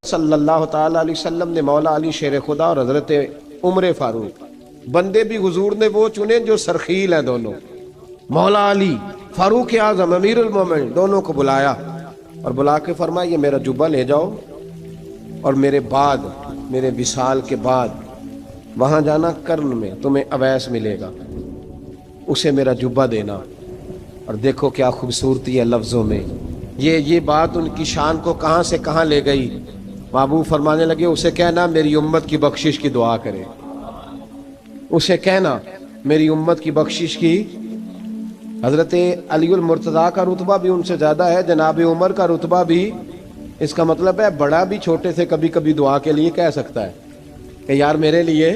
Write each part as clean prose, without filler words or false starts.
صلی اللہ تعالی علیہ وسلم نے مولا علی شیر خدا اور حضرت عمر فاروق، بندے بھی حضور نے وہ چنے جو سرخیل ہیں دونوں، مولا علی فاروق اعظم امیر المومنین، دونوں کو بلایا اور بلا کے فرمایا یہ میرا جبہ لے جاؤ اور میرے بعد، میرے وصال کے بعد وہاں جانا کرن میں تمہیں اویس ملے گا، اسے میرا جبہ دینا۔ اور دیکھو کیا خوبصورتی ہے لفظوں میں، یہ بات ان کی شان کو کہاں سے کہاں لے گئی۔ محبوب فرمانے لگے اسے کہنا میری امت کی بخشش کی دعا کرے، اسے کہنا میری امت کی بخشش کی۔ حضرت علی المرتضیٰ کا رتبہ بھی ان سے زیادہ ہے، جناب عمر کا رتبہ بھی، اس کا مطلب ہے بڑا بھی چھوٹے سے کبھی کبھی دعا کے لیے کہہ سکتا ہے کہ یار میرے لیے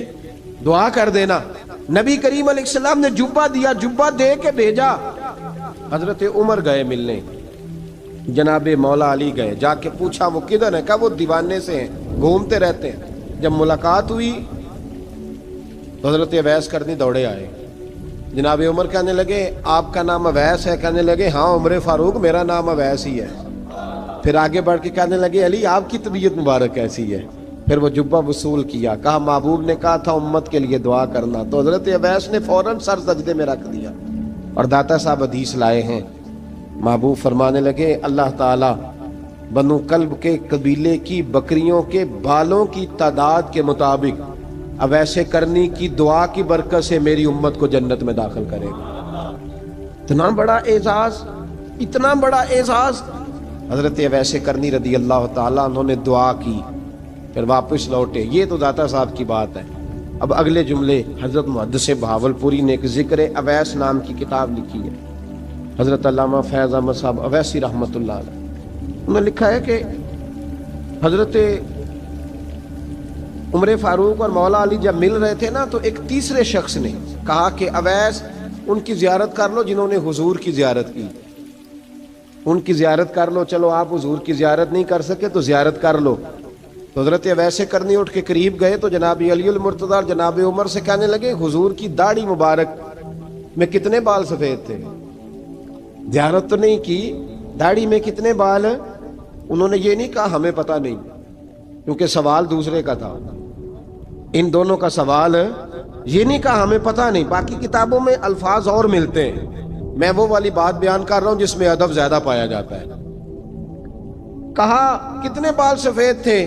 دعا کر دینا۔ نبی کریم علیہ السلام نے جبہ دیا، جبہ دے کے بھیجا۔ حضرت عمر گئے ملنے، جناب مولا علی گئے، جا کے پوچھا وہ کدھر ہے، کہا وہ دیوانے سے ہیں، گھومتے رہتے ہیں۔ جب ملاقات ہوئی تو حضرت اویس کرنی دوڑے آئے، جناب عمر کہنے لگے آپ کا نام اویس ہے؟ کہنے لگے ہاں عمر فاروق میرا نام اویس ہی ہے۔ پھر آگے بڑھ کے کہنے لگے علی آپ کی طبیعت مبارک کیسی ہے؟ پھر وہ جبہ وصول کیا، کہا محبوب نے کہا تھا امت کے لیے دعا کرنا، تو حضرت اویس نے فوراً سر سجدے میں رکھ دیا۔ اور داتا صاحب حدیث لائے ہیں، محبوب فرمانے لگے اللہ تعالیٰ بنو کلب کے قبیلے کی بکریوں کے بالوں کی تعداد کے مطابق اویس کرنی کی دعا کی برکت سے میری امت کو جنت میں داخل کرے گا۔ اتنا بڑا اعزاز، اتنا اعزاز اعزاز۔ حضرت اویس کرنی رضی اللہ تعالیٰ انہوں نے دعا کی، پھر واپس لوٹے۔ یہ تو داتا صاحب کی بات ہے۔ اب اگلے جملے حضرت محدث بہاولپوری نے ایک ذکر اویس نام کی کتاب لکھی ہے، حضرت علامہ فیض احمد صاحب اویسی رحمۃ اللہ علیہ، انہوں نے لکھا ہے کہ حضرت عمر فاروق اور مولا علی جب مل رہے تھے نا تو ایک تیسرے شخص نے کہا کہ اویس ان کی زیارت کر لو جنہوں نے حضور کی زیارت کی، ان کی زیارت کر لو، چلو آپ حضور کی زیارت نہیں کر سکے تو زیارت کر لو۔ تو حضرت اویس کرنی اٹھ کے قریب گئے تو جناب علی المرتضیٰ اور جناب عمر سے کہنے لگے حضور کی داڑھی مبارک میں کتنے بال سفید تھے؟ زیارت تو نہیں کی، داڑھی میں کتنے بال؟ انہوں نے یہ نہیں کہا ہمیں پتہ نہیں، کیونکہ سوال دوسرے کا تھا۔ ان دونوں کا سوال یہ نہیں کہا ہمیں پتہ نہیں، باقی کتابوں میں الفاظ اور ملتے ہیں، میں وہ والی بات بیان کر رہا ہوں جس میں ادب زیادہ پایا جاتا ہے۔ کہا کتنے بال سفید تھے؟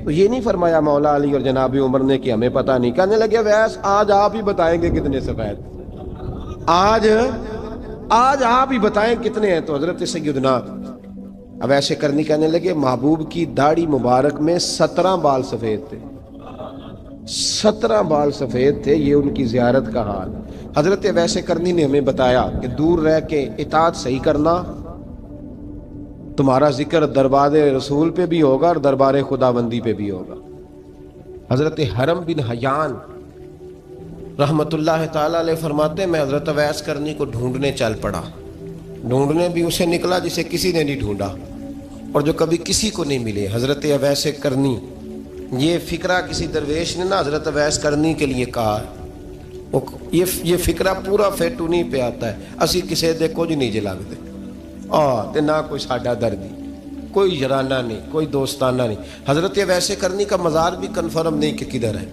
تو یہ نہیں فرمایا مولا علی اور جناب عمر نے کہ ہمیں پتہ نہیں، کہنے لگے ویس آج آپ ہی بتائیں گے کتنے سفید، آج آپ ہی بتائیں کتنے ہیں۔ تو حضرت سیدنا اویس کرنی کہنے لگے محبوب کی داڑھی مبارک میں 17 بال سفید تھے، 17 بال سفید تھے، یہ ان کی زیارت کا حال۔ حضرت اویس کرنی نے ہمیں بتایا کہ دور رہ کے اطاعت صحیح کرنا، تمہارا ذکر دربار رسول پہ بھی ہوگا اور دربار خداوندی پہ بھی ہوگا۔ حضرت حرم بن حیان رحمت اللہ تعالیٰ علیہ فرماتے ہیں میں حضرت اویس کرنی کو ڈھونڈنے چل پڑا، ڈھونڈنے بھی اسے نکلا جسے کسی نے نہیں ڈھونڈا اور جو کبھی کسی کو نہیں ملے۔ حضرت اویس کرنی، یہ فکرہ کسی درویش نے نا حضرت اویس کرنی کے لیے کہا، یہ فکرہ پورا فیٹونی پہ آتا ہے، اسی کسے دے کچھ نہیں جے لگ دے تے نہ کوئی ساڈا دردی، کوئی یارانہ نہیں، کوئی دوستانہ نہیں۔ حضرت اویس کرنی کا مزار بھی کنفرم نہیں کہ کدھر ہے،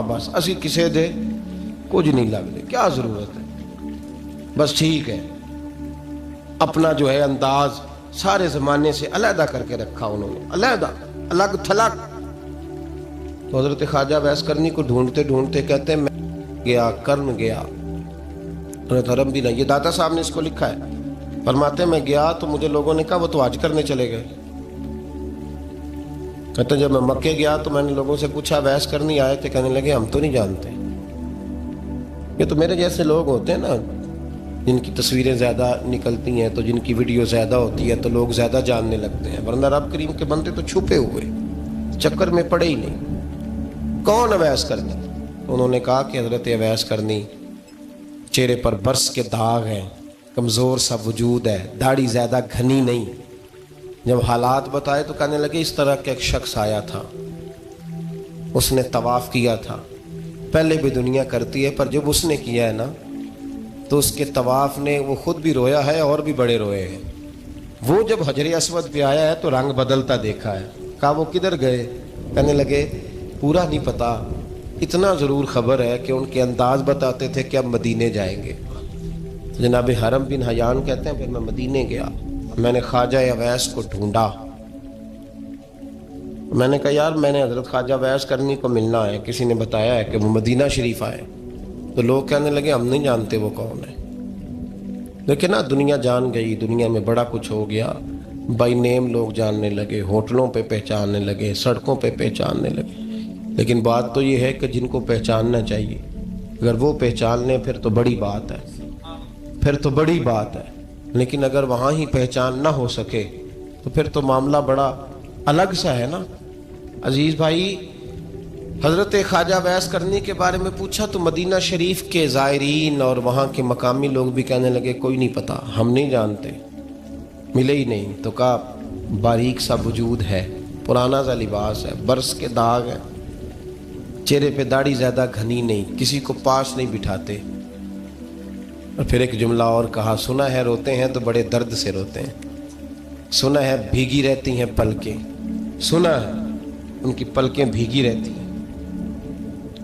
بس اسی کسے دے کچھ نہیں لگ دے، کیا ضرورت ہے، بس ٹھیک ہے۔ اپنا جو ہے انداز سارے زمانے سے علیحدہ کر کے رکھا انہوں نے، علیحدہ، الگ تھلگ۔ تو حضرت خواجہ اویس کرنی کو ڈھونڈتے ڈھونڈتے کہتے ہیں میں گیا، کرن گیا، حضرت حرم بھی نہیں، یہ داتا صاحب نے اس کو لکھا ہے، فرماتے میں گیا تو مجھے لوگوں نے کہا وہ تو حج کرنے چلے گئے۔ کہتے جب میں مکے گیا تو میں نے لوگوں سے پوچھا اویس کرنی آئے تھے؟ کہنے لگے ہم تو نہیں جانتے۔ یہ تو میرے جیسے لوگ ہوتے ہیں نا جن کی تصویریں زیادہ نکلتی ہیں تو جن کی ویڈیو زیادہ ہوتی ہے تو لوگ زیادہ جاننے لگتے ہیں، ورنہ رب کریم کے بندے تو چھپے ہوئے، چکر میں پڑے ہی نہیں۔ کون اویس کرنی؟ انہوں نے کہا کہ حضرت اویس کرنی، چہرے پر برس کے داغ ہیں، کمزور سا وجود ہے، داڑھی زیادہ گھنی نہیں۔ جب حالات بتائے تو کہنے لگے اس طرح کا ایک شخص آیا تھا، اس نے طواف کیا تھا، پہلے بھی دنیا کرتی ہے پر جب اس نے کیا ہے نا تو اس کے طواف نے وہ خود بھی رویا ہے اور بھی بڑے روئے ہیں۔ وہ جب حجر اسود پہ آیا ہے تو رنگ بدلتا دیکھا ہے، کہا وہ کدھر گئے؟ کہنے لگے پورا نہیں پتا، اتنا ضرور خبر ہے کہ ان کے انداز بتاتے تھے کہ اب مدینے جائیں گے۔ جناب حرم بن حیان کہتے ہیں پھر میں مدینے گیا، میں نے خواجہ اویس کو ڈھونڈا، میں نے کہا یار میں نے حضرت خواجہ اویس کرنی کو ملنا ہے، کسی نے بتایا ہے کہ وہ مدینہ شریف آئے، تو لوگ کہنے لگے ہم نہیں جانتے وہ کون ہے۔ لیکن نا دنیا جان گئی، دنیا میں بڑا کچھ ہو گیا، بائی نیم لوگ جاننے لگے، ہوٹلوں پہ پہچاننے لگے، سڑکوں پہ پہچاننے لگے۔ لیکن بات تو یہ ہے کہ جن کو پہچاننا چاہیے اگر وہ پہچان لیں پھر تو بڑی بات ہے، پھر تو بڑی بات ہے۔ لیکن اگر وہاں ہی پہچان نہ ہو سکے تو پھر تو معاملہ بڑا الگ سا ہے نا۔ عزیز بھائی، حضرت خواجہ اویس کرنی کے بارے میں پوچھا تو مدینہ شریف کے زائرین اور وہاں کے مقامی لوگ بھی کہنے لگے کوئی نہیں پتا، ہم نہیں جانتے، ملے ہی نہیں۔ تو کہا باریک سا وجود ہے، پرانا سا لباس ہے، برس کے داغ ہے، چہرے پہ داڑھی زیادہ گھنی نہیں، کسی کو پاس نہیں بٹھاتے۔ اور پھر ایک جملہ اور کہا، سنا ہے روتے ہیں تو بڑے درد سے روتے ہیں، سنا ہے بھیگی رہتی ہیں پلکیں، سنا ہے ان کی پلکیں بھیگی رہتی ہیں۔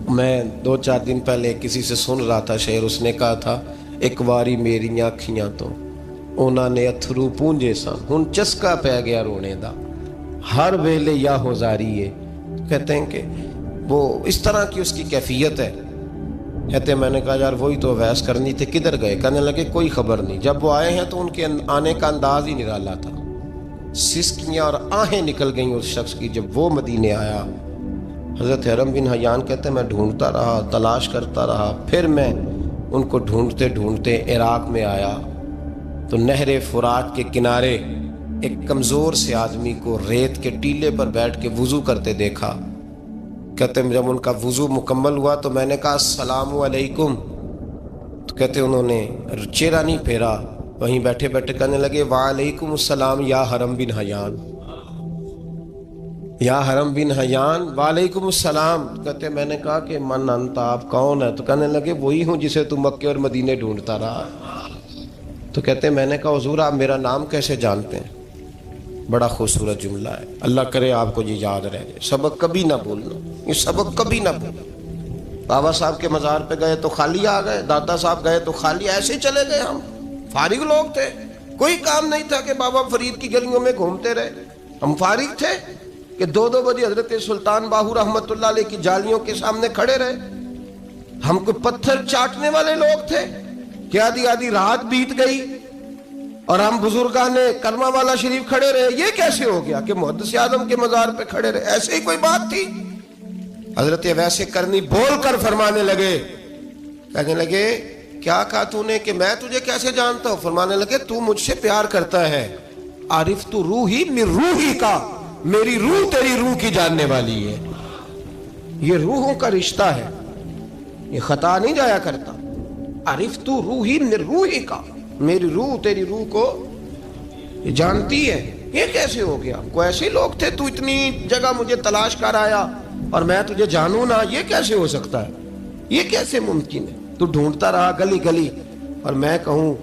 میں 2-4 دن پہلے کسی سے سن رہا تھا شعر، اس نے کہا تھا ایک واری میری آنکھیاں تو انہوں نے اتھرو پونجے سن، ہن چسکا پہ گیا رونے دا، ہر ویلے یا ہوزاری ہے۔ کہتے ہیں کہ وہ اس طرح کی اس کی کیفیت ہے۔ کہتے ہیں میں نے کہا یار وہی تو اویس کرنی تھے، کدھر گئے؟ کہنے لگے کوئی خبر نہیں، جب وہ آئے ہیں تو ان کے آنے کا انداز ہی نرالا تھا، سسکیاں اور آہیں نکل گئیں اس شخص کی جب وہ مدینے آیا۔ حضرت حرم بن حیان کہتے ہیں میں ڈھونڈتا رہا، تلاش کرتا رہا، پھر میں ان کو ڈھونڈتے ڈھونڈتے عراق میں آیا تو نہر فرات کے کنارے ایک کمزور سے آدمی کو ریت کے ٹیلے پر بیٹھ کے وضو کرتے دیکھا۔ کہتے ہیں جب ان کا وضو مکمل ہوا تو میں نے کہا السلام علیکم، تو کہتے انہوں نے چہرہ نہیں پھیرا، وہیں بیٹھے بیٹھے کہنے لگے وعلیکم السلام یا حرم بن حیان، یا حرم بن حیان وعلیکم السلام۔ کہتے میں نے کہا کہ من انت، آپ کون ہے؟ تو کہنے لگے وہی ہوں جسے تم مکے اور مدینے ڈھونڈتا رہا۔ تو کہتے میں نے کہا حضور آپ میرا نام کیسے جانتے ہیں؟ بڑا خوبصورت جملہ ہے، اللہ کرے آپ کو یہ یاد رہ جائے، سبق کبھی نہ بھولنا، یہ سبق کبھی نہ بھولنا۔ بابا صاحب کے مزار پہ گئے تو خالی آ گئے، دادا صاحب گئے تو خالی، ایسے ہی چلے گئے۔ ہم فارغ لوگ تھے، کوئی کام نہیں تھا کہ بابا فرید کی گلیوں میں گھومتے رہے، ہم فارغ تھے کہ 2 بجے حضرت سلطان باہو رحمت اللہ علیہ کی جالیوں کے سامنے کھڑے رہے۔ ہم کوئی پتھر چاٹنے والے لوگ تھے کہ آدھی رات بیت گئی اور ہم بزرگان کرما والا شریف کھڑے رہے؟ یہ کیسے ہو گیا کہ محدث اعظم کے مزار پہ کھڑے رہے؟ ایسے ہی کوئی بات تھی؟ حضرت اویس کرنی بول کر فرمانے لگے، کہنے لگے کیا کہا تو نے کہ میں تجھے کیسے جانتا ہوں؟ فرمانے لگے تو مجھ سے پیار کرتا ہے، عارف تو روحی من روحی کا، میری روح تیری روح کی جاننے والی ہے۔ یہ روحوں کا رشتہ ہے، یہ خطا نہیں جایا کرتا۔ عارف تو روحی من روحی کا، میری روح تیری روح کو جانتی ہے۔ یہ کیسے ہو گیا؟ کوئی ایسے لوگ تھے تو اتنی جگہ مجھے تلاش کر آیا اور میں تجھے جانوں نہ؟ یہ کیسے ہو سکتا ہے؟ یہ کیسے ممکن ہے؟ تو ڈھونڈتا رہا گلی گلی اور میں کہوں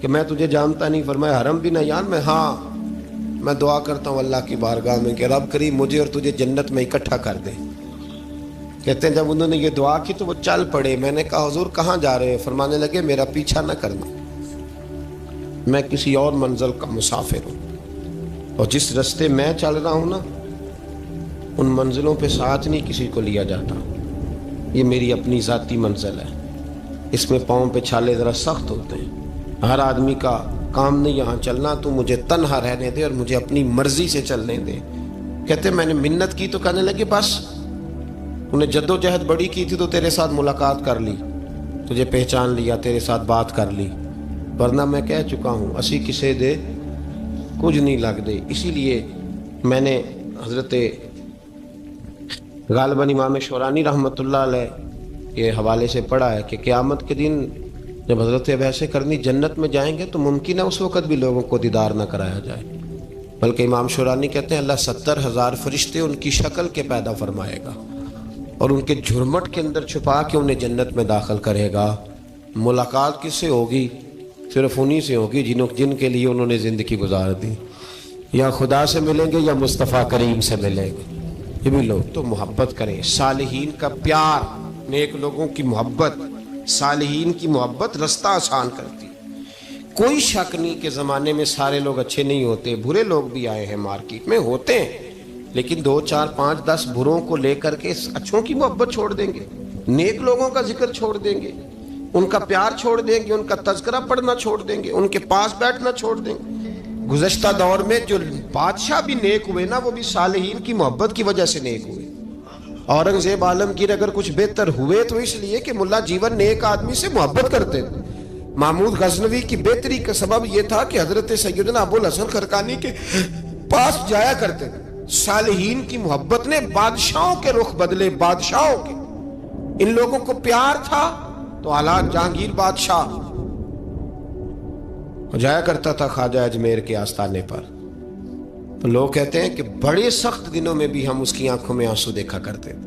کہ میں تجھے جانتا نہیں؟ فرمایا حرم بن حیان میں، ہاں میں دعا کرتا ہوں اللہ کی بارگاہ میں کہ رب کریم مجھے اور تجھے جنت میں اکٹھا کر دے۔ کہتے ہیں جب انہوں نے یہ دعا کی تو وہ چل پڑے۔ میں نے کہا حضور کہاں جا رہے ہیں؟ فرمانے لگے میرا پیچھا نہ کرنا، میں کسی اور منزل کا مسافر ہوں، اور جس رستے میں چل رہا ہوں نا ان منزلوں پہ ساتھ نہیں کسی کو لیا جاتا، یہ میری اپنی ذاتی منزل ہے، اس میں پاؤں پہ چھالے ذرا سخت ہوتے ہیں، ہر آدمی کا کام نہیں یہاں چلنا، تو مجھے تنہا رہنے دے اور مجھے اپنی مرضی سے چلنے دے۔ کہتے میں نے منت کی تو کہنے لگے بس انہیں جد و جہد بڑی کی تھی تو تیرے ساتھ ملاقات کر لی، تجھے پہچان لیا، تیرے ساتھ بات کر لی، ورنہ میں کہہ چکا ہوں اسی کسے دے کچھ نہیں لگ دے۔ اسی لیے میں نے حضرت غالباً امام شورانی رحمۃ اللہ علیہ کے حوالے سے پڑھا ہے کہ قیامت کے دن جب حضرت اویس کرنی جنت میں جائیں گے تو ممکن ہے اس وقت بھی لوگوں کو دیدار نہ کرایا جائے، بلکہ امام شورانی کہتے ہیں اللہ 70,000 فرشتے ان کی شکل کے پیدا فرمائے گا اور ان کے جھرمٹ کے اندر چھپا کے انہیں جنت میں داخل کرے گا۔ ملاقات کس سے ہوگی؟ صرف انہی سے ہوگی جن کے لیے انہوں نے زندگی گزار دی۔ یا خدا سے ملیں گے یا مصطفیٰ کریم سے ملیں گے. یہ بھی لوگ تو محبت کریں. صالحین کا پیار، نیک لوگوں کی محبت، صالحین کی محبت رستہ آسان کرتی. کوئی شک نہیں کہ زمانے میں سارے لوگ اچھے نہیں ہوتے، برے لوگ بھی آئے ہیں مارکیٹ میں، ہوتے ہیں، لیکن 2 4 5 10 بروں کو لے کر کے اچھوں کی محبت چھوڑ دیں گے، نیک لوگوں کا ذکر چھوڑ دیں گے، ان کا پیار چھوڑ دیں گے، ان کا تذکرہ پڑھنا چھوڑ دیں گے، ان کے پاس بیٹھنا چھوڑ دیں گے. گزشتہ دور میں جو بادشاہ بھی نیک ہوئے نا، وہ بھی صالحین کی محبت کی وجہ سے نیک ہوئے. اورنگزیب عالمگیر اگر کچھ بہتر ہوئے تو اس لیے کہ ملا جیون نیک آدمی سے محبت کرتے تھے. محمود غزنوی کی بہتری کا سبب یہ تھا کہ حضرت سیدنا ابو الحسن خرقانی کے پاس جایا کرتے تھے. صالحین کی محبت نے بادشاہوں کے رخ بدلے، بادشاہوں کے. ان لوگوں کو پیار تھا تو حالات جہانگیر بادشاہ جایا کرتا تھا خواجہ اجمیر کے آستانے پر، تو لوگ کہتے ہیں کہ بڑے سخت دنوں میں بھی ہم اس کی آنکھوں میں آنسو دیکھا کرتے تھے.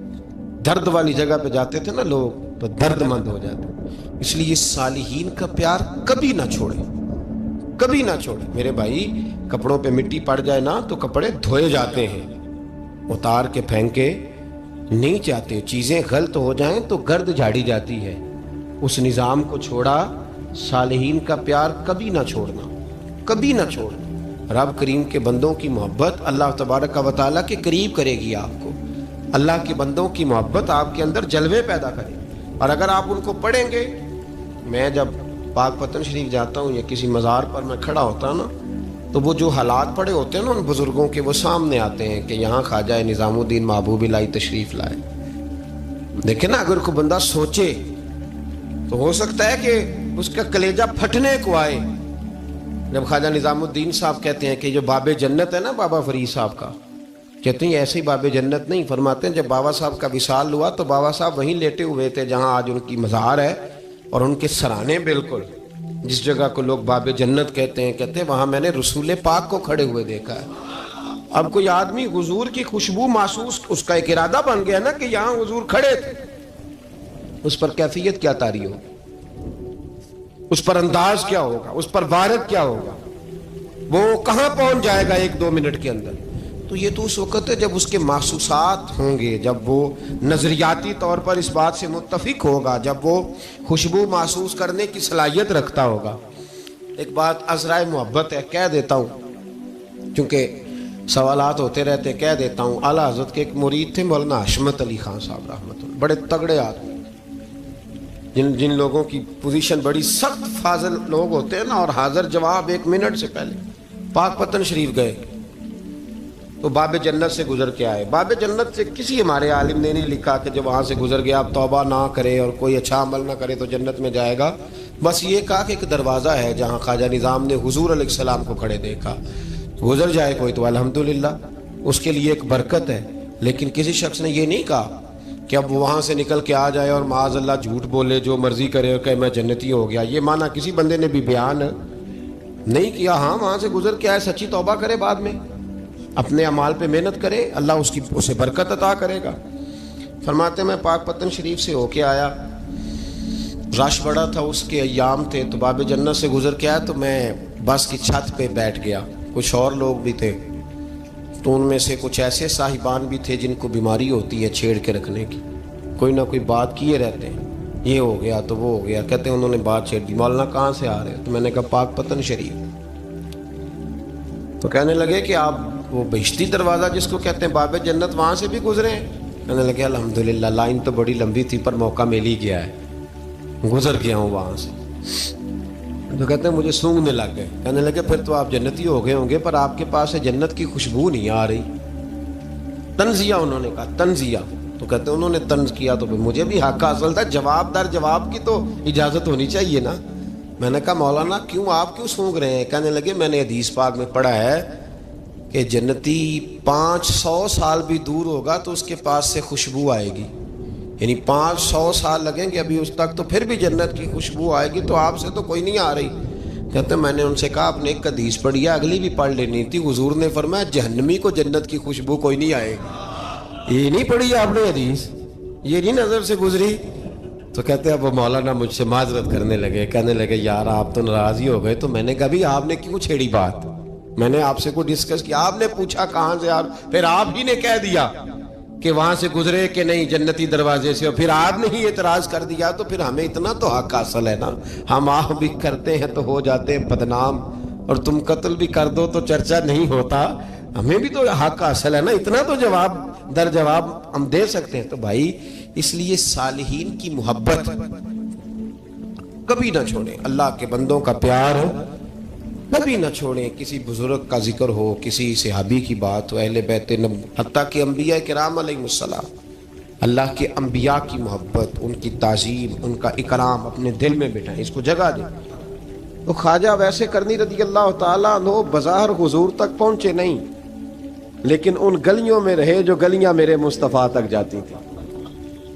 درد والی جگہ پہ جاتے تھے نا لوگ تو درد مند ہو جاتے. اس لیے صالحین کا پیار کبھی نہ چھوڑے، کبھی نہ چھوڑے. میرے بھائی، کپڑوں پہ مٹی پڑ جائے نا تو کپڑے دھوئے جاتے ہیں، اتار کے پھینکے نہیں جاتے. چیزیں غلط ہو جائیں تو گرد جھاڑی جاتی ہے. اس نظام کو چھوڑا. صالحین کا پیار کبھی نہ چھوڑنا، کبھی نہ چھوڑنا. رب کریم کے بندوں کی محبت اللہ تبارک و تعالیٰ کے قریب کرے گی آپ کو. اللہ کے بندوں کی محبت آپ کے اندر جلوے پیدا کرے. اور اگر آپ ان کو پڑھیں گے، میں جب پاک پتن شریف جاتا ہوں یا کسی مزار پر میں کھڑا ہوتا ہوں نا، تو وہ جو حالات پڑے ہوتے ہیں نا ان بزرگوں کے، وہ سامنے آتے ہیں کہ یہاں خواجہ نظام الدین محبوب الہی تشریف لائے. دیکھیں نا، اگر کوئی بندہ سوچے تو ہو سکتا ہے کہ اس کا کلیجہ پھٹنے کو آئے جب خواجہ نظام الدین صاحب کہتے ہیں کہ جو باب جنت ہے نا بابا فرید صاحب کا، کہتے ہیں ایسی باب جنت نہیں. فرماتے ہیں جب بابا صاحب کا وصال ہوا تو بابا صاحب وہیں لیٹے ہوئے تھے جہاں آج ان کی مزار ہے، اور ان کے سرانے بالکل جس جگہ کو لوگ باب جنت کہتے ہیں وہاں میں نے رسول پاک کو کھڑے ہوئے دیکھا ہے. اب کوئی آدمی حضور کی خوشبو محسوس، اس کا ایک ارادہ بن گیا نا کہ یہاں حضور کھڑے تھے، اس پر کیفیت کیا طاری ہو، اس پر انداز کیا ہوگا، اس پر وارد کیا ہوگا، وہ کہاں پہنچ جائے گا 1-2 منٹ کے اندر. تو یہ تو اس وقت ہے جب اس کے محسوسات ہوں گے، جب وہ نظریاتی طور پر اس بات سے متفق ہوگا، جب وہ خوشبو محسوس کرنے کی صلاحیت رکھتا ہوگا. ایک بات عذرائے محبت ہے، کہہ دیتا ہوں چونکہ سوالات ہوتے رہتے، کہہ دیتا ہوں. اعلیٰ حضرت کے ایک مرید تھے مولانا حشمت علی خان صاحب رحمۃ اللہ، بڑے تگڑے آدمی، جن لوگوں کی پوزیشن بڑی سخت فاضل لوگ ہوتے ہیں نا، اور حاضر جواب 1 منٹ سے پہلے. پاک پتن شریف گئے تو باب جنت سے گزر کے آئے. باب جنت سے کسی ہمارے عالم نے نہیں لکھا کہ جب وہاں سے گزر گیا اب توبہ نہ کرے اور کوئی اچھا عمل نہ کرے تو جنت میں جائے گا. بس یہ کہا کہ ایک دروازہ ہے جہاں خواجہ نظام نے حضور علیہ السلام کو کھڑے دیکھا، گزر جائے کوئی تو الحمدللہ اس کے لیے ایک برکت ہے. لیکن کسی شخص نے یہ نہیں کہا کہ اب وہاں سے نکل کے آ جائے اور معاذ اللہ جھوٹ بولے، جو مرضی کرے اور کہے میں جنتی ہو گیا. یہ معنی کسی بندے نے بھی بیان نہیں کیا. ہاں، وہاں سے گزر کے آئے، سچی توبہ کرے، بعد میں اپنے اعمال پہ محنت کرے، اللہ اسے برکت عطا کرے گا. فرماتے میں پاک پتن شریف سے ہو کے آیا، رش بڑا تھا، اس کے ایام تھے، تو باب جنت سے گزر کے آیا تو میں بس کی چھت پہ بیٹھ گیا. کچھ اور لوگ بھی تھے، تو ان میں سے کچھ ایسے صاحبان بھی تھے جن کو بیماری ہوتی ہے چھیڑ کے رکھنے کی، کوئی نہ کوئی بات کیے رہتے ہیں، یہ ہو گیا تو وہ ہو گیا. کہتے ہیں انہوں نے بات چھیڑ دی، مولانا کہاں سے آ رہے؟ تو میں نے کہا پاک پتن شریف. تو کہنے لگے کہ آپ وہ بہشتی دروازہ جس کو کہتے ہیں باب جنت، وہاں سے بھی گزرے ہیں؟ کہنے لگے الحمدللہ، لائن تو بڑی لمبی تھی پر موقع مل ہی گیا ہے، گزر گیا ہوں وہاں سے. تو کہتے ہیں مجھے سونگنے لگ گئے. کہنے لگے پھر تو آپ جنتی ہو گئے ہوں گے، پر آپ کے پاس سے جنت کی خوشبو نہیں آ رہی. تنزیہ انہوں نے کہا، تنزیہ. تو کہتے ہیں انہوں نے طنز کیا تو مجھے بھی حق حاصل تھا، جواب در جواب کی تو اجازت ہونی چاہیے نا. میں نے کہا مولانا آپ کیوں سونگ رہے ہیں؟ کہنے لگے میں نے حدیث پاک میں پڑھا ہے کہ جنتی 500 سال بھی دور ہوگا تو اس کے پاس سے خوشبو آئے گی، یعنی 500 سال لگیں گے ابھی اس تک تو پھر بھی جنت کی خوشبو آئے گی، تو آپ سے تو کوئی نہیں آ رہی. کہتے ہیں میں نے ان سے کہا آپ نے ایک حدیث پڑھی ہے، اگلی بھی پڑھ لینی تھی. حضور نے فرمایا جہنمی کو جنت کی خوشبو کوئی نہیں آئے گی. یہ نہیں پڑھی آپ نے حدیث، یہ نہیں نظر سے گزری. تو کہتے ہیں اب وہ مولانا مجھ سے معذرت کرنے لگے، کہنے لگے یار آپ تو ناراض ہی ہو گئے. تو میں نے کہا بھی آپ نے کیوں چھیڑی بات؟ میں نے آپ سے کوئی ڈسکس کیا؟ آپ نے پوچھا کہاں سے، آپ پھر آپ ہی نے کہہ دیا کہ وہاں سے گزرے کہ نہیں جنتی دروازے سے، اور پھر آپ نے ہی اعتراض کر دیا، تو پھر ہمیں اتنا تو حق حاصل ہے نا، ہم آہ بھی کرتے ہیں تو ہو جاتے ہیں بدنام، اور تم قتل بھی کر دو تو چرچا نہیں ہوتا، ہمیں بھی تو حق حاصل ہے نا، اتنا تو جواب در جواب ہم دے سکتے ہیں۔ تو بھائی اس لیے صالحین کی محبت کبھی نہ چھوڑیں، اللہ کے بندوں کا پیار کبھی نہ چھوڑیں، کسی بزرگ کا ذکر ہو، کسی صحابی کی بات ہو، اہل بیت نبی، حتیٰ کہ انبیاء کرام علیہ السلام، اللہ کے انبیاء کی محبت، ان کی تعظیم، ان کا اکرام اپنے دل میں بٹھائیں، اس کو جگہ دیں۔ تو خواجہ ویسے کرنی رضی اللہ تعالیٰ عنہ بظاہر حضور تک پہنچے نہیں، لیکن ان گلیوں میں رہے جو گلیاں میرے مصطفیٰ تک جاتی تھیں،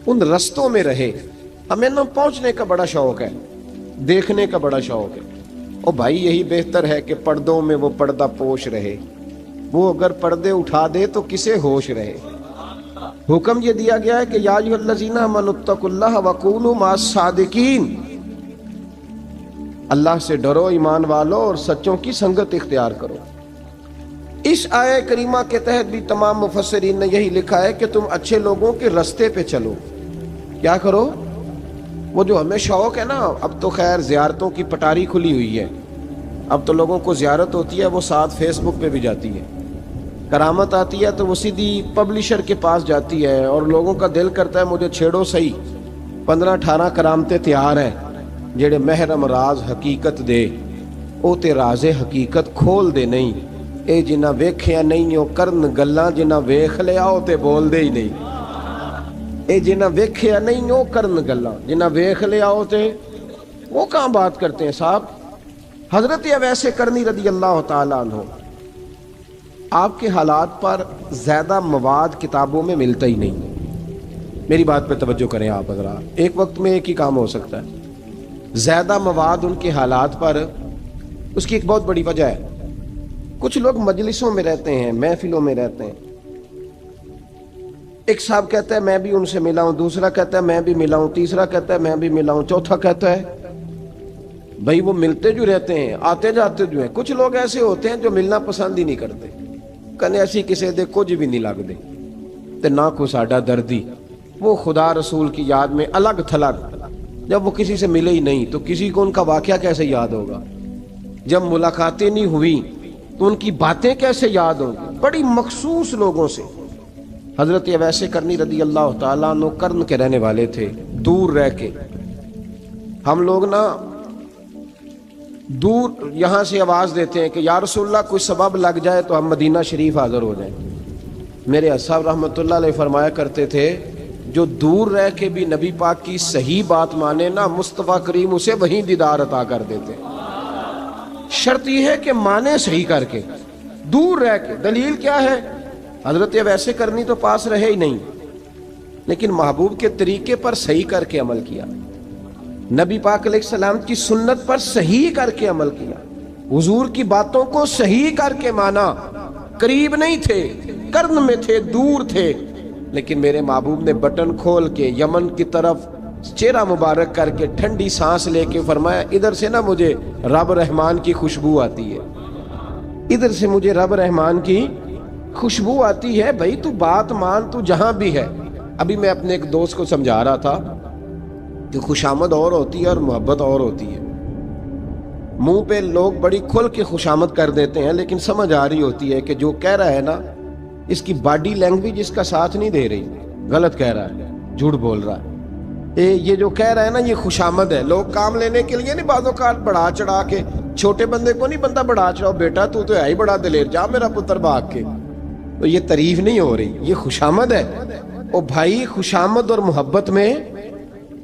ان رستوں میں رہے۔ ہمیں نہ پہنچنے کا بڑا شوق ہے، دیکھنے کا بڑا شوق ہے، اور بھائی یہی بہتر ہے کہ پردوں میں وہ پردہ پوش رہے، وہ اگر پردے اٹھا دے تو کسے ہوش رہے۔ حکم یہ دیا گیا ہے کہ یا ایھا الذین آمنوا اتقوا اللہ وکونوا مع الصادقین، اللہ سے ڈرو ایمان والو اور سچوں کی سنگت اختیار کرو۔ اس آیہ کریمہ کے تحت بھی تمام مفسرین نے یہی لکھا ہے کہ تم اچھے لوگوں کے رستے پہ چلو۔ کیا کرو؟ وہ جو ہمیں شوق ہے نا، اب تو خیر زیارتوں کی پٹاری کھلی ہوئی ہے، اب تو لوگوں کو زیارت ہوتی ہے وہ ساتھ فیس بک پہ بھی جاتی ہے، کرامت آتی ہے تو وہ سیدھی پبلشر کے پاس جاتی ہے، اور لوگوں کا دل کرتا ہے مجھے چھیڑو صحیح، 15-18 کرامتیں تیار ہیں، جڑے محرم راز حقیقت دے او تے راز حقیقت کھول دے نہیں، اے جنہ ویکھیا نہیں او کرن گلاں، جنہ ویکھ لیا او تے بول دے ہی نہیں، اے جنہ ویکھیا نہیں او کرن گلاں، جنہ ویکھ لیا او تے وہ کہاں بات کرتے ہیں صاحب۔ حضرت اویس کرنی رضی اللہ تعالیٰ عنہ، آپ کے حالات پر زیادہ مواد کتابوں میں ملتا ہی نہیں، میری بات پہ توجہ کریں آپ حضرات، ایک وقت میں ایک ہی کام ہو سکتا ہے۔ زیادہ مواد ان کے حالات پر، اس کی ایک بہت بڑی وجہ ہے، کچھ لوگ مجلسوں میں رہتے ہیں، محفلوں میں رہتے ہیں، ایک صاحب کہتا ہے میں بھی ان سے ملا ہوں، دوسرا کہتا ہے میں بھی ملا ہوں، تیسرا کہتا ہے میں بھی ملا ہوں، چوتھا کہتا ہے بھائی وہ ملتے جو رہتے ہیں، آتے جاتے جو ہیں۔ کچھ لوگ ایسے ہوتے ہیں جو ملنا پسند ہی نہیں کرتے، کنے ایسی کسی دے کچھ بھی نہیں لگ دے تے نہ کو ساڈا دردی، وہ خدا رسول کی یاد میں الگ تھلگ، جب وہ کسی سے ملے ہی نہیں تو کسی کو ان کا واقعہ کیسے یاد ہوگا، جب ملاقاتیں نہیں ہوئی تو ان کی باتیں کیسے یاد ہوں گی۔ بڑی مخصوص لوگوں سے حضرت اویس کرنی رضی اللہ تعالیٰ عنہ کرن کے رہنے والے تھے، دور رہ کے۔ ہم لوگ نا دور یہاں سے آواز دیتے ہیں کہ یا رسول اللہ کوئی سبب لگ جائے تو ہم مدینہ شریف حاضر ہو جائیں۔ میرے اصحاب رحمۃ اللہ علیہ فرمایا کرتے تھے جو دور رہ کے بھی نبی پاک کی صحیح بات مانے نا، مصطفیٰ کریم اسے وہیں دیدار عطا کر دیتے۔ شرط یہ ہے کہ مانے صحیح کر کے، دور رہ کے۔ دلیل کیا ہے؟ حضرت اویس کرنی تو پاس رہے ہی نہیں، لیکن محبوب کے طریقے پر صحیح کر کے عمل کیا، نبی پاک علیہ السلام کی سنت پر صحیح کر کے عمل کیا، حضور کی باتوں کو صحیح کر کے مانا۔ قریب نہیں تھے، قرن میں تھے، دور تھے، لیکن میرے محبوب نے بٹن کھول کے یمن کی طرف چہرہ مبارک کر کے ٹھنڈی سانس لے کے فرمایا ادھر سے نا مجھے رب رحمان کی خوشبو آتی ہے، ادھر سے مجھے رب رحمان کی خوشبو آتی ہے، بھائی تو بات مان، تو جہاں بھی ہے۔ ابھی میں اپنے ایک دوست کو سمجھا رہا تھا کہ خوشامد اور ہوتی ہے اور محبت اور ہوتی ہے۔ منہ پہ لوگ بڑی کھل کے خوشامد کر دیتے ہیں، لیکن سمجھ آ رہی ہوتی ہے کہ جو کہہ رہا ہے نا اس کی باڈی لینگویج اس کا ساتھ نہیں دے رہی، غلط کہہ رہا ہے، جھوٹ بول رہا ہے۔ یہ جو کہہ رہا ہے نا یہ خوشامد ہے۔ لوگ کام لینے کے لیے نہیں بعض اوقات بڑھا چڑھا کے، چھوٹے بندے کو نہیں بندہ بڑھا چڑھاؤ، بیٹا تو ہے ہی بڑا دلیر، جا میرا پتر بھاگ کے، تو یہ تعریف نہیں ہو رہی، یہ خوشامد ہے۔ اور بھائی خوشامد اور محبت میں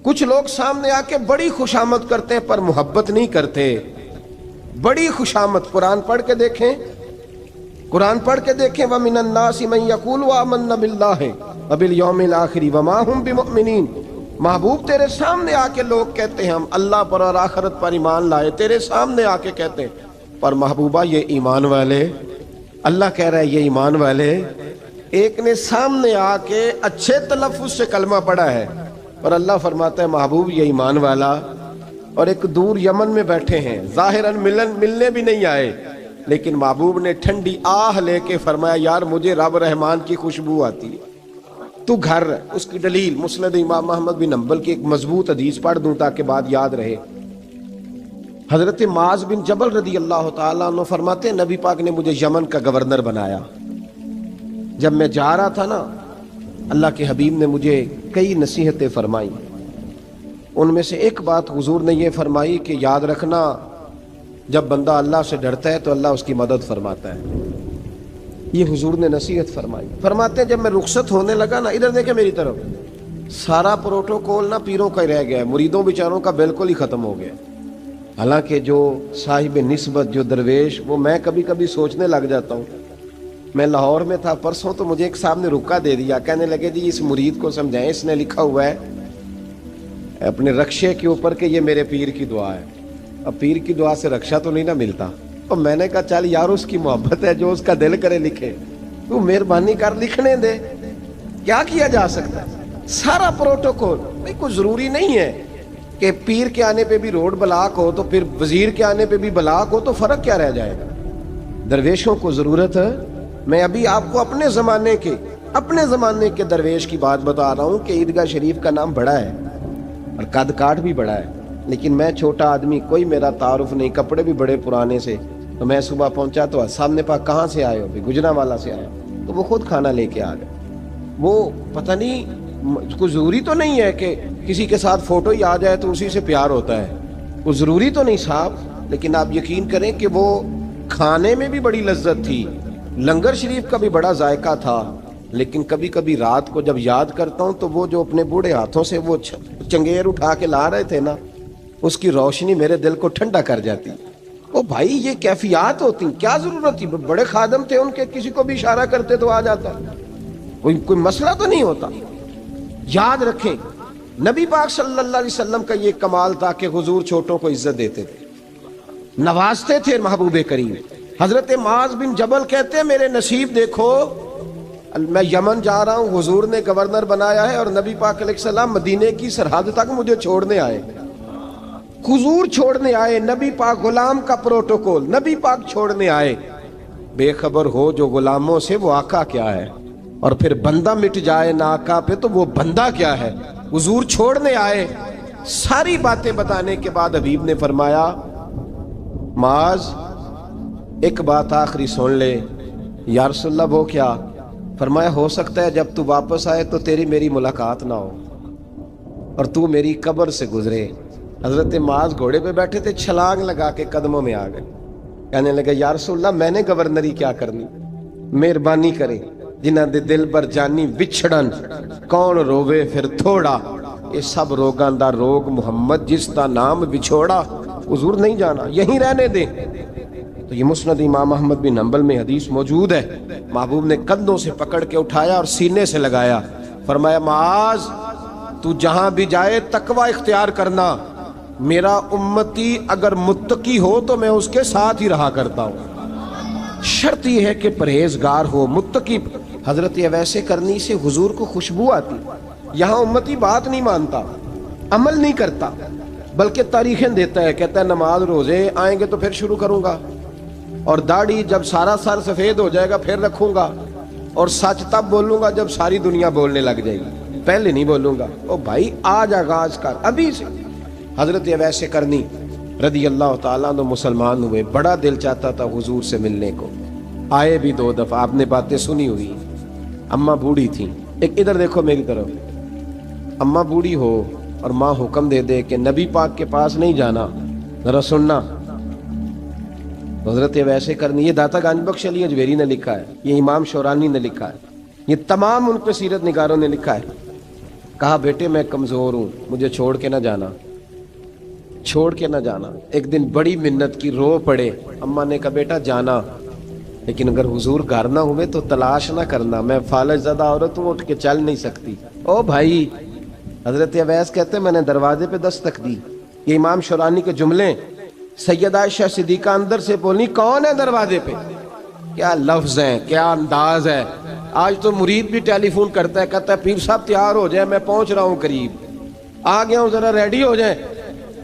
کچھ لوگ سامنے آ کے بڑی خوشامد کرتے ہیں پر محبت نہیں کرتے۔ بڑی خوشامد قرآن پڑھ کے دیکھیں، قرآن پڑھ کے دیکھیں وَمِنَ النَّاسِ مَن يَقُولُ آمَنَّا بِاللَّهِ وَبِالْيَوْمِ الْآخِرِ وَمَا هُمْ بِمُؤْمِنِينَ۔ محبوب تیرے سامنے آ کے لوگ کہتے ہیں ہم اللہ پر اور آخرت پر ایمان لائے، تیرے سامنے آ کے کہتے ہیں، پر محبوبہ یہ ایمان والے، اللہ کہہ رہا ہے یہ ایمان والے۔ ایک نے سامنے آ کے اچھے تلفظ سے کلمہ پڑھا ہے، اور اللہ فرماتا ہے محبوب یہ ایمان والا، اور ایک دور یمن میں بیٹھے ہیں، ظاہراً ملنے بھی نہیں آئے، لیکن محبوب نے ٹھنڈی آہ لے کے فرمایا یار مجھے رب رحمان کی خوشبو آتی ہے، تو گھر۔ اس کی دلیل مسند امام احمد بن حنبل کی ایک مضبوط حدیث پڑھ دوں تاکہ بات یاد رہے۔ حضرت معاذ بن جبل رضی اللہ تعالیٰ عنہ فرماتے ہیں نبی پاک نے مجھے یمن کا گورنر بنایا۔ جب میں جا رہا تھا نا، اللہ کے حبیب نے مجھے کئی نصیحتیں فرمائیں، ان میں سے ایک بات حضور نے یہ فرمائی کہ یاد رکھنا جب بندہ اللہ سے ڈرتا ہے تو اللہ اس کی مدد فرماتا ہے۔ یہ حضور نے نصیحت فرمائی۔ فرماتے ہیں جب میں رخصت ہونے لگا نا، ادھر دیکھیں میری طرف، سارا پروٹوکول نا پیروں کا ہی رہ گیا ہے، مریدوں بیچاروں کا بالکل ہی ختم ہو گیا۔ حالانکہ جو صاحب نسبت، جو درویش، وہ میں کبھی کبھی سوچنے لگ جاتا ہوں۔ میں لاہور میں تھا پرسوں، تو مجھے ایک صاحب نے رکا دے دیا، کہنے لگے جی اس مرید کو سمجھائیں، اس نے لکھا ہوا ہے اپنے رکشے کے اوپر کہ یہ میرے پیر کی دعا ہے۔ اب پیر کی دعا سے رکشا تو نہیں نہ ملتا، اور میں نے کہا چل یار اس کی محبت ہے، جو اس کا دل کرے لکھے، تو مہربانی کر لکھنے دے، کیا کیا جا سکتا ہے۔ سارا پروٹوکول بھائی کوئی ضروری نہیں ہے کہ پیر کے آنے پہ بھی روڈ بلاک ہو تو پھر وزیر کے آنے پہ بھی بلاک ہو، تو فرق کیا رہ جائے گا۔ درویشوں کو ضرورت ہے۔ میں ابھی آپ کو اپنے زمانے کے درویش کی بات بتا رہا ہوں کہ عیدگاہ شریف کا نام بڑا ہے اور قد کاٹ بھی بڑا ہے، لیکن میں چھوٹا آدمی، کوئی میرا تعارف نہیں، کپڑے بھی بڑے پرانے سے۔ تو میں صبح پہنچا تو سامنے پاک کہاں سے آئے ہو؟ بھی گجرانوالہ سے آیا، تو وہ خود کھانا لے کے آ گئے۔ وہ پتہ نہیں، کوئی ضروری تو نہیں ہے کہ کسی کے ساتھ فوٹو ہی آ جائے تو اسی سے پیار ہوتا ہے، وہ ضروری تو نہیں صاحب، لیکن آپ یقین کریں کہ وہ کھانے میں بھی بڑی لذت تھی، لنگر شریف کا بھی بڑا ذائقہ تھا۔ لیکن کبھی کبھی رات کو جب یاد کرتا ہوں تو وہ جو اپنے بوڑھے ہاتھوں سے وہ چنگیر اٹھا کے لا رہے تھے نا، اس کی روشنی میرے دل کو ٹھنڈا کر جاتی۔ او بھائی یہ کیفیات ہوتی، کیا ضرورت تھی؟ بڑے خادم تھے ان کے، کسی کو بھی اشارہ کرتے تو آ جاتا، کوئی مسئلہ تو نہیں ہوتا۔ یاد رکھیں نبی پاک صلی اللہ علیہ وسلم کا یہ کمال تھا کہ حضور چھوٹوں کو عزت دیتے تھے، نوازتے تھے محبوب کریم۔ حضرت معاذ بن جبل کہتے ہیں میرے نصیب دیکھو، میں یمن جا رہا ہوں، حضور نے گورنر بنایا ہے، اور نبی پاک علیہ السلام مدینے کی سرحد تک مجھے چھوڑنے آئے، حضور چھوڑنے آئے، نبی پاک غلام کا پروٹوکول، نبی پاک چھوڑنے آئے۔ بے خبر ہو جو غلاموں سے وہ آقا کیا ہے، اور پھر بندہ مٹ جائے نہ آقا پہ تو وہ بندہ کیا ہے۔ حضور چھوڑنے آئے، ساری باتیں بتانے کے بعد حبیب نے فرمایا معاذ ایک بات آخری سن لے۔ یا رسول اللہ وہ کیا؟ فرمایا ہو سکتا ہے جب تو واپس آئے تو تیری میری ملاقات نہ ہو اور تو میری قبر سے گزرے۔ حضرت معاذ گھوڑے پہ بیٹھے تھے، چھلانگ لگا کے قدموں میں آ گئے، کہنے لگے یا رسول اللہ میں نے گورنری کیا کرنی، مہربانی کرے، جنہ دے دل بر جانی وچھڑن کون روے پھر تھوڑا، یہ سب روگاں دا روگ محمد جس دا نام بچھوڑا۔ حضور نہیں جانا، یہیں رہنے دے۔ تو یہ مسند امام احمد بن حنبل میں حدیث موجود ہے۔ محبوب نے کندھوں سے پکڑ کے اٹھایا اور سینے سے لگایا، فرمایا معاذ تو جہاں بھی جائے تقوی اختیار کرنا، میرا امتی اگر متقی ہو تو میں اس کے ساتھ ہی رہا کرتا ہوں، شرط یہ ہے کہ پرہیزگار ہو، متقی۔ حضرت اویس کرنی سے حضور کو خوشبو آتی۔ یہاں امتی بات نہیں مانتا، عمل نہیں کرتا، بلکہ تاریخیں دیتا ہے، کہتا ہے نماز روزے آئیں گے تو پھر شروع کروں گا، اور داڑھی جب سارا سر سفید ہو جائے گا پھر رکھوں گا، اور سچ تب بولوں گا جب ساری دنیا بولنے لگ جائے گی، پہلے نہیں بولوں گا۔ او بھائی آج آغاز کر ابھی سے۔ حضرت اویس کرنی رضی اللہ تعالیٰ عنہ مسلمان ہوئے، بڑا دل چاہتا تھا حضور سے ملنے کو، آئے بھی 2 دفعہ، آپ نے باتیں سنی ہوئی۔ اماں بوڑھی تھیں، ایک ادھر دیکھو میری طرف، اماں بوڑھی ہو اور ماں حکم دے دے کہ نبی پاک کے پاس نہیں جانا، ذرا سننا۔ حضرت اویس کرنی، یہ داتا گنج بخش علی اجویری نے لکھا ہے، یہ امام شورانی نے لکھا ہے، یہ تمام ان پہ سیرت نگاروں نے لکھا ہے۔ کہا بیٹے میں کمزور ہوں، مجھے چھوڑ کے نہ جانا، چھوڑ کے نہ جانا۔ ایک دن بڑی منت کی، رو پڑے۔ اماں نے کہا بیٹا جانا، لیکن اگر حضور گھر نہ ہوئے تو تلاش نہ کرنا، میں فالج زدہ عورت ہوں، اٹھ کے چل نہیں سکتی۔ او بھائی، حضرت اویس کہتے ہیں میں نے دروازے پہ دستک دی، یہ امام شورانی کے جملے، سیدہ عائشہ صدیقہ اندر سے بولنی کون ہے دروازے پہ؟ کیا لفظ ہیں، کیا انداز ہے۔ آج تو مرید بھی ٹیلی فون کرتا ہے، کہتا ہے پیر صاحب تیار ہو جائے، میں پہنچ رہا ہوں، قریب آ گیا ہوں، ذرا ریڈی ہو جائیں۔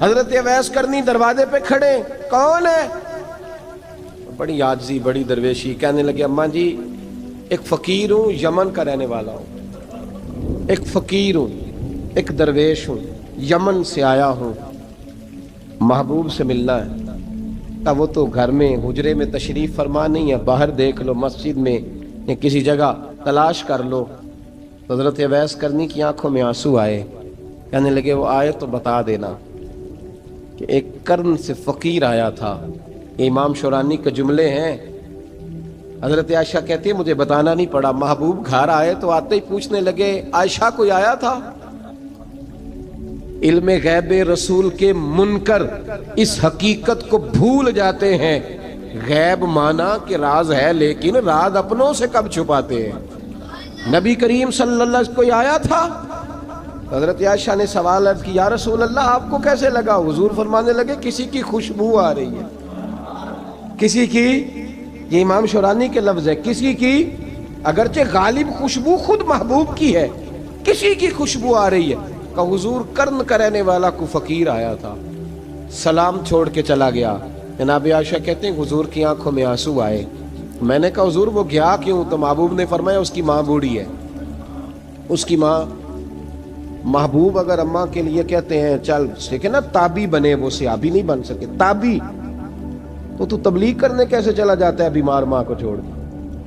حضرت اویس کرنی دروازے پہ کھڑے، کون ہے؟ بڑی عاجزی بڑی درویشی. کہنے لگے اماں جی ایک فقیر ہوں, یمن کا رہنے والا ہوں, ایک فقیر ہوں, ایک درویش ہوں, یمن سے آیا ہوں, محبوب سے ملنا ہے. اب وہ تو گھر میں حجرے میں تشریف فرما نہیں ہے, باہر دیکھ لو, مسجد میں یا کسی جگہ تلاش کر لو. حضرت اویس کرنی کی آنکھوں میں آنسو آئے. کہنے لگے وہ آئے تو بتا دینا کہ ایک قرن سے فقیر آیا تھا. یہ امام شورانی کے جملے ہیں. حضرت عائشہ کہتی ہے مجھے بتانا نہیں پڑا, محبوب گھر آئے تو آتے ہی پوچھنے لگے عائشہ کوئی آیا تھا؟ علم غیب رسول کے منکر اس حقیقت کو بھول جاتے ہیں. غیب مانا کہ راز ہے, لیکن راز اپنوں سے کب چھپاتے ہیں. نبی کریم صلی اللہ علیہ وسلم کوئی آیا تھا؟ حضرت عائشہ نے سوال عرض کی یا رسول اللہ آپ کو کیسے لگا؟ حضور فرمانے لگے کسی کی خوشبو آ رہی ہے. کسی کی, یہ امام شورانی کے لفظ ہے, کسی کی, اگرچہ غالب خوشبو خود محبوب کی ہے, کسی کی خوشبو آ رہی ہے. کہ حضور قرن کا رہنے والا کو فقیر آیا تھا, سلام چھوڑ کے چلا گیا. جناب عائشہ کہتے ہیں حضور کی آنکھوں میں آنسو آئے. میں نے کہا حضور وہ گیا کیوں؟ تو محبوب نے فرمایا اس کی ماں بوڑھی ہے. اس کی ماں, محبوب اگر اماں کے لیے کہتے ہیں چل دیکھیں نا تابی بنے, وہ صحابی نہیں بن سکے, تابی, تو تبلیغ کرنے کیسے چلا جاتا ہے بیمار ماں کو چھوڑ کے؟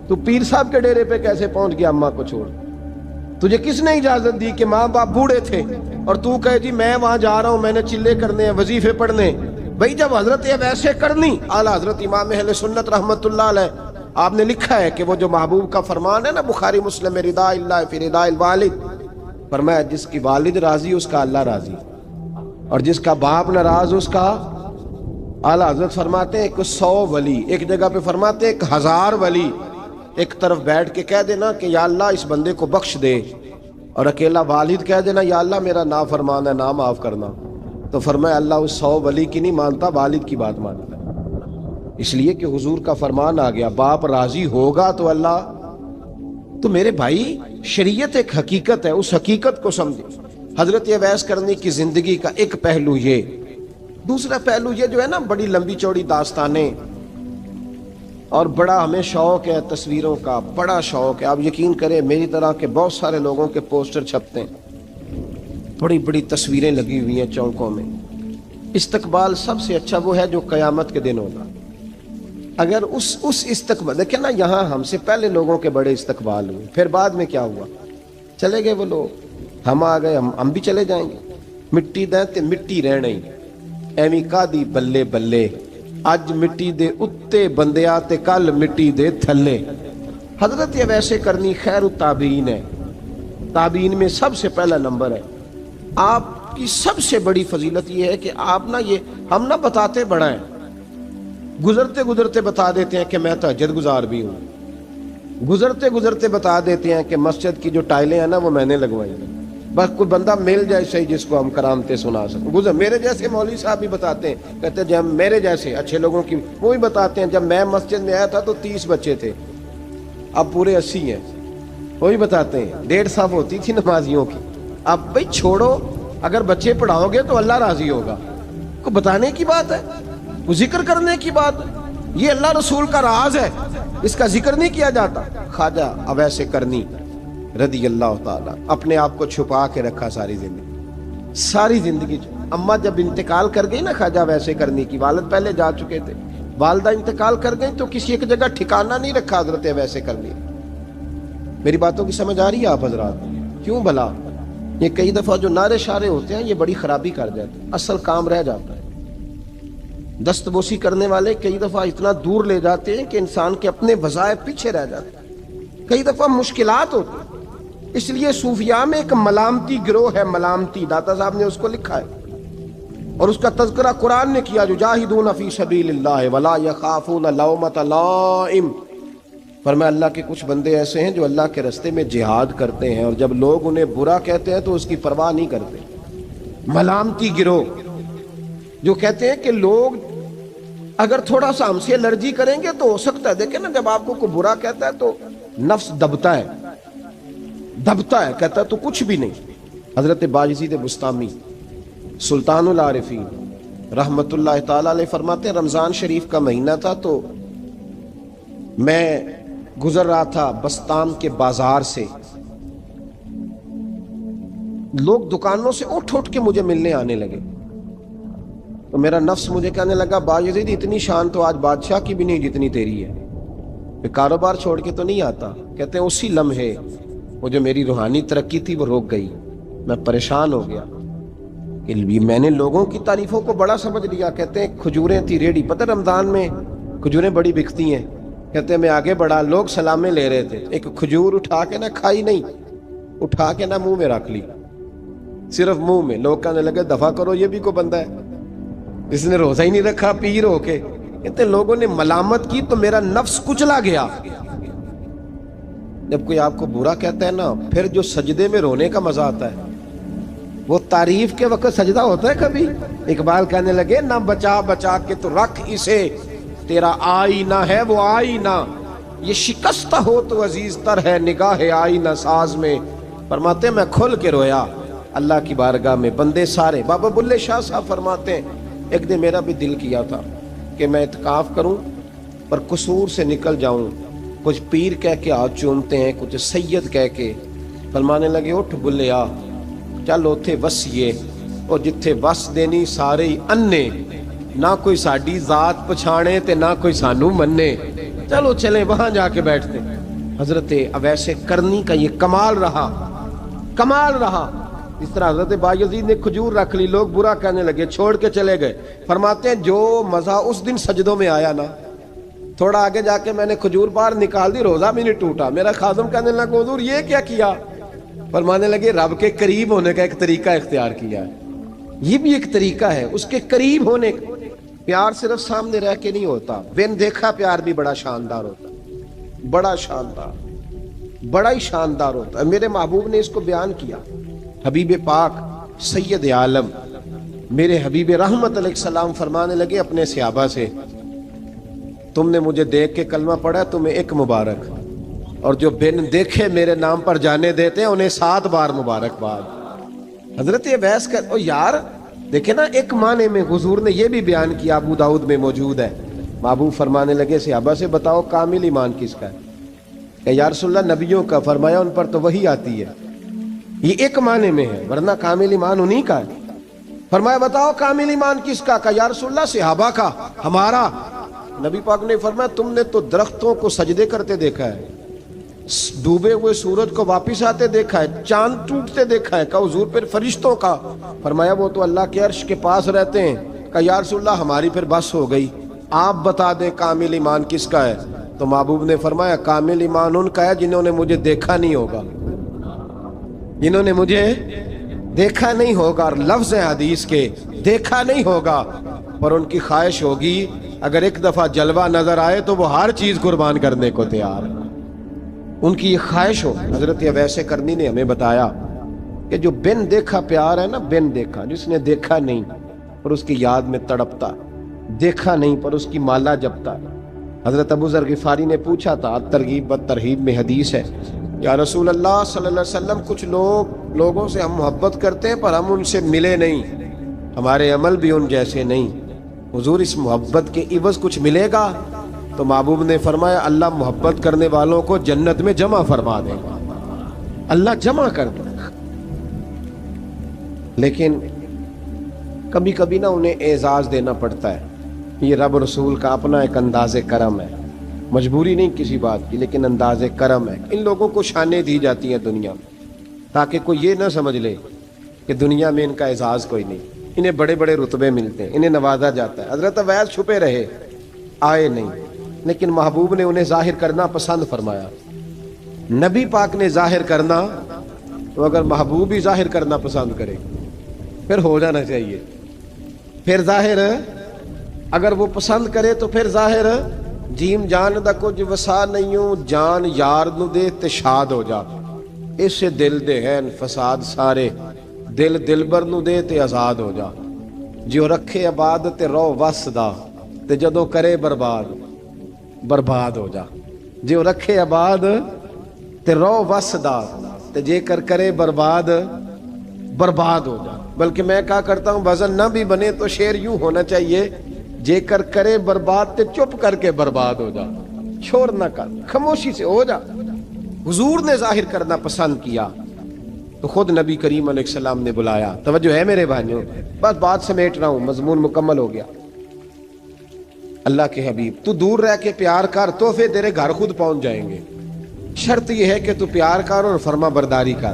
تو پیر صاحب کے ڈیرے پہ کیسے پہنچ گیا اماں کو چھوڑ؟ تجھے کس نے اجازت دی کہ ماں باپ بوڑھے تھے اور تو کہے جی میں وہاں جا رہا ہوں, میں نے چلے کرنے ہیں, وظیفے پڑھنے؟ بھئی جب حضرت ویسے کرنی, اعلیٰ حضرت امام اہل سنت رحمت اللہ علیہ آپ نے لکھا ہے کہ وہ جو محبوب کا فرمان ہے نا بخاری مسلم میں, رضا اللہ فی رضا الوالد, فرمایا جس کی والد راضی اس کا اللہ راضی, اور جس کا باپ ناراض اس کا. اعلیٰ حضرت فرماتے ہیں ایک 100 ولی, ایک جگہ پہ فرماتے ہیں 1000 ولی ایک طرف بیٹھ کے کہہ دینا کہ یا اللہ اس بندے کو بخش دے, اور اکیلا والد کہہ دینا یا اللہ میرا نافرمان ہے نا معاف کرنا. تو فرمایا اللہ اس 100 ولی کی نہیں مانتا, والد کی بات مانتا ہے. اس لیے کہ حضور کا فرمان آ گیا باپ راضی ہوگا تو اللہ. تو میرے بھائی شریعت ایک حقیقت ہے, اس حقیقت کو سمجھے. حضرت اویس کرنی کی زندگی کا ایک پہلو یہ, دوسرا پہلو یہ جو ہے نا بڑی لمبی چوڑی داستانیں, اور بڑا ہمیں شوق ہے تصویروں کا, بڑا شوق ہے. آپ یقین کریں میری طرح کے بہت سارے لوگوں کے پوسٹر چھپتے ہیں, بڑی بڑی تصویریں لگی ہوئی ہیں چوکوں میں. استقبال سب سے اچھا وہ ہے جو قیامت کے دن ہوگا. اگر اس استقبال دیکھیں نا, یہاں ہم سے پہلے لوگوں کے بڑے استقبال ہوئے, پھر بعد میں کیا ہوا, چلے گئے وہ لوگ, ہم آ گئے, ہم بھی چلے جائیں گے. مٹی دیں تے مٹی رہنا ہی, ایویں کا دی بلے بلے, اج مٹی دے اتے بندیا تے کل مٹی دے تھلے. حضرت ویسے کرنی خیر التابعین ہے, تابعین میں سب سے پہلا نمبر ہے. آپ کی سب سے بڑی فضیلت یہ ہے کہ آپ نا, یہ ہم نہ بتاتے بڑا ہیں, گزرتے گزرتے بتا دیتے ہیں کہ میں تہجد گزار بھی ہوں, گزرتے گزرتے بتا دیتے ہیں کہ مسجد کی جو ٹائلیں ہیں نا وہ میں نے لگوائی ہیں. بس کوئی بندہ مل جائے صحیح جس کو ہم کرامتیں سنا سکیں. میرے جیسے مولوی صاحب بھی بتاتے ہیں, کہتے ہیں جب میرے جیسے اچھے لوگوں کی وہ بھی بتاتے ہیں جب میں مسجد میں آیا تھا تو 30 بچے تھے, اب پورے 80 ہیں. وہ بھی بتاتے ہیں 1.5 صف ہوتی تھی نمازیوں کی. اب بھائی چھوڑو, اگر بچے پڑھاؤ گے تو اللہ راضی ہوگا. کو بتانے کی بات ہے, وہ ذکر کرنے کی بات ہے. یہ اللہ رسول کا راز ہے, اس کا ذکر نہیں کیا جاتا. خواجہ اویس کرنی رضی اللہ تعالیٰ اپنے آپ کو چھپا کے رکھا ساری زندگی. اماں جب انتقال کر گئی نا خواجہ اویس کرنی کی, والد پہلے جا چکے تھے, والدہ انتقال کر گئی تو کسی ایک جگہ ٹھکانہ نہیں رکھا حضرت اویس کرنی. میری باتوں کی سمجھ آ رہی ہے آپ حضرات؟ کیوں بھلا یہ کئی دفعہ جو نعرے شارے ہوتے ہیں یہ بڑی خرابی کر جاتے ہیں, اصل کام رہ جاتا ہے. دست بوسی کرنے والے کئی دفعہ اتنا دور لے جاتے ہیں کہ انسان کے اپنے وظائف پیچھے رہ جاتے ہیں, کئی دفعہ مشکلات ہوتی ہیں. اس لیے صوفیاء میں ایک ملامتی گروہ ہے, ملامتی, داتا صاحب نے اس کو لکھا ہے, اور اس کا تذکرہ قرآن نے کیا, جو جاہدون فی سبیل اللہ ولا یخافون لومۃ لائم. فرمایا اللہ کے کچھ بندے ایسے ہیں جو اللہ کے راستے میں جہاد کرتے ہیں, اور جب لوگ انہیں برا کہتے ہیں تو اس کی پرواہ نہیں کرتے. ملامتی گروہ جو کہتے ہیں کہ لوگ اگر تھوڑا سا ہم سے الرجی کریں گے تو ہو سکتا ہے, دیکھیں نا جب آپ کو کوئی برا کہتا ہے تو نفس دبتا ہے, کہتا ہے تو کچھ بھی نہیں. حضرت باجزید بستامی سلطان العارفین رحمت اللہ تعالی علیہ فرماتے ہیں رمضان شریف کا مہینہ تھا تو میں گزر رہا تھا بستان کے بازار سے، لوگ دکانوں سے اٹھ اٹھ کے مجھے ملنے آنے لگے، تو میرا نفس مجھے کہنے لگا بایزید اتنی شان تو آج بادشاہ کی بھی نہیں جتنی تیری ہے، کہ کاروبار چھوڑ کے تو نہیں آتا۔ کہتے ہیں اسی لمحے وہ جو میری روحانی ترقی تھی وہ روک گئی، میں پریشان ہو گیا کہ میں نے لوگوں کی تعریفوں کو بڑا سمجھ لیا۔ کہتے ہیں کھجوریں تھی ریڈی، پتہ رمضان میں کھجوریں بڑی بکتی ہیں، کہتے ہیں میں آگے بڑھا، لوگ سلامیں لے رہے تھے، ایک کھجور اٹھا کے نہ کھائی نہیں، اٹھا کے نہ منہ میں رکھ لی، صرف منہ میں۔ لوگ کہنے لگے دفع کرو، یہ بھی کوئی بندہ ہے جس نے روزہ ہی نہیں رکھا پیر ہو کے۔ کہتے ہیں لوگوں نے ملامت کی تو میرا نفس کچلا گیا۔ جب کوئی آپ کو برا کہتا ہے نا، پھر جو سجدے میں رونے کا مزہ آتا ہے، وہ تعریف کے وقت سجدہ ہوتا ہے کبھی؟ اقبال کہنے لگے نہ بچا بچا کے تو رکھ اسے، تیرا آئینہ ہے وہ آئینہ، یہ شکستہ ہو تو عزیز تر ہے نگاہ آئینہ ساز میں۔ فرماتے ہیں میں کھل کے رویا اللہ کی بارگاہ میں، بندے سارے۔ بابا بلے شاہ صاحب فرماتے ہیں ایک دن میرا بھی دل کیا تھا کہ میں اعتکاف کروں پر قصور سے نکل جاؤں، کچھ پیر کہہ کے ہاتھ چومتے ہیں، کچھ سید کہہ کے۔ فرمانے لگے اٹھ بلے آ، چل اوتھے وسیے، اور جتھے وس دینی سارے ہی انے، نہ کوئی ساڈی ذات پچھانے تے نہ کوئی سانو مننے، چلو چلیں وہاں جا کے بیٹھتے۔ حضرت اویس کرنی کا یہ کمال رہا، کمال رہا۔ اس طرح حضرت بایزید نے کھجور رکھ لی، لوگ برا کہنے لگے، چھوڑ کے چلے گئے۔ فرماتے ہیں جو مزہ اس دن سجدوں میں آیا نا، تھوڑا آگے جا کے میں نے کھجور باہر نکال دی، روزہ بھی نہیں ٹوٹا۔ میرا خادم کہنے لگا حضور یہ کیا کیا؟ فرمانے لگے رب کے قریب ہونے کا ایک طریقہ اختیار کیا ہے، یہ بھی ایک طریقہ ہے اس کے قریب ہونے کا۔ پیار صرف سامنے رہ کے نہیں ہوتا، بن دیکھا پیار بھی بڑا شاندار ہوتا ہے، بڑا شاندار، بڑا ہی شاندار ہوتا ہے۔ میرے محبوب نے اس کو بیان کیا، حبیب پاک سید عالم میرے حبیب رحمت علیہ السلام فرمانے لگے اپنے صحابہ سے، تم نے مجھے دیکھ کے کلمہ پڑھا، تمہیں ایک مبارک، اور جو بن دیکھے میرے نام پر جانے دیتے ہیں انہیں 7 بار مبارکباد۔ حضرت اویس کا او یار دیکھیں نا، ایک معنی میں حضور نے یہ بھی بیان کیا، ابو داؤد میں موجود ہے۔ محبوب فرمانے لگے صحابہ سے بتاؤ کامل ایمان کس کا ہے؟ کہ یا رسول اللہ نبیوں کا۔ فرمایا ان پر تو وہی آتی ہے، یہ ایک معنی میں ہے، ورنہ کامل ایمان انہی کا ہے۔ فرمایا بتاؤ کامل ایمان کس کا؟ کہ یا رسول اللہ صحابہ کا، ہمارا۔ نبی پاک نے فرمایا تم نے تو درختوں کو سجدے کرتے دیکھا ہے، ڈوبے ہوئے سورج کو واپس آتے دیکھا ہے، چاند ٹوٹتے دیکھا ہے۔ کہ حضور پھر فرشتوں کا؟ فرمایا وہ تو اللہ کے عرش کے پاس رہتے ہیں۔ کہ یا رسول اللہ ہماری پھر بس ہو گئی، آپ بتا دیں کامل ایمان کس کا ہے؟ تو محبوب نے فرمایا کامل ایمان ان کا ہے جنہوں نے مجھے دیکھا نہیں ہوگا، جنہوں نے مجھے دیکھا نہیں ہوگا، اور لفظ حدیث کے دیکھا نہیں ہوگا، پر ان کی خواہش ہوگی اگر ایک دفعہ جلوہ نظر آئے تو وہ ہر چیز قربان کرنے کو تیار ہے، ان کی یہ خواہش ہو۔ حضرت اویس کرنی نے ہمیں بتایا کہ جو بن دیکھا پیار ہے نا، بن دیکھا، جس نے دیکھا نہیں پر اس کی یاد میں تڑپتا، دیکھا نہیں پر اس کی مالا جپتا۔ حضرت ابو ذر غفاری نے پوچھا تھا، ترغیب و ترہیب میں حدیث ہے، یا رسول اللہ صلی اللہ علیہ وسلم کچھ لوگوں سے ہم محبت کرتے ہیں پر ہم ان سے ملے نہیں، ہمارے عمل بھی ان جیسے نہیں، حضور اس محبت کے عوض کچھ ملے گا؟ تو محبوب نے فرمایا اللہ محبت کرنے والوں کو جنت میں جمع فرما دے گا، اللہ جمع کر دے گا۔ لیکن کبھی کبھی نہ انہیں اعزاز دینا پڑتا ہے، یہ رب رسول کا اپنا ایک انداز کرم ہے، مجبوری نہیں کسی بات کی، لیکن انداز کرم ہے۔ ان لوگوں کو شانیں دی جاتی ہیں دنیا میں تاکہ کوئی یہ نہ سمجھ لے کہ دنیا میں ان کا اعزاز کوئی نہیں، انہیں بڑے بڑے رتبے ملتے ہیں، انہیں نوازا جاتا ہے۔ حضرت اویس چھپے رہے، آئے نہیں، لیکن محبوب نے انہیں ظاہر کرنا پسند فرمایا۔ نبی پاک نے ظاہر کرنا تو اگر محبوب ہی ظاہر کرنا پسند کرے پھر ہو جانا چاہیے، پھر ظاہر اگر وہ پسند کرے تو پھر ظاہر جیم جان دا کچھ وسا نہیں ہوں، جان یار نو دے تے شاد ہو جا، اسے دل دے ہیں فساد سارے، دل دلبر نو دے تے آزاد ہو جا، جو رکھے آباد تے رو وس دا تے جدو کرے برباد ہو جا، جو رکھے آباد تے رو وس دا تے جے کر کرے برباد ہو جا۔ بلکہ میں کہا کرتا ہوں وزن نہ بھی بنے تو شعر یوں ہونا چاہیے، جے کر کرے برباد تے چپ کر کے برباد ہو جا۔ شور نہ کر، خاموشی سے ہو جا۔ حضور نے ظاہر کرنا پسند کیا تو خود نبی کریم علیہ السلام نے بلایا۔ توجہ ہے میرے بھائیوں، بس بات سمیٹ رہا ہوں، مضمون مکمل ہو گیا۔ اللہ کے حبیب تو دور رہ کے پیار کر، تحفے تیرے گھر خود پہنچ جائیں گے، شرط یہ ہے کہ تو پیار کر اور فرما برداری کر۔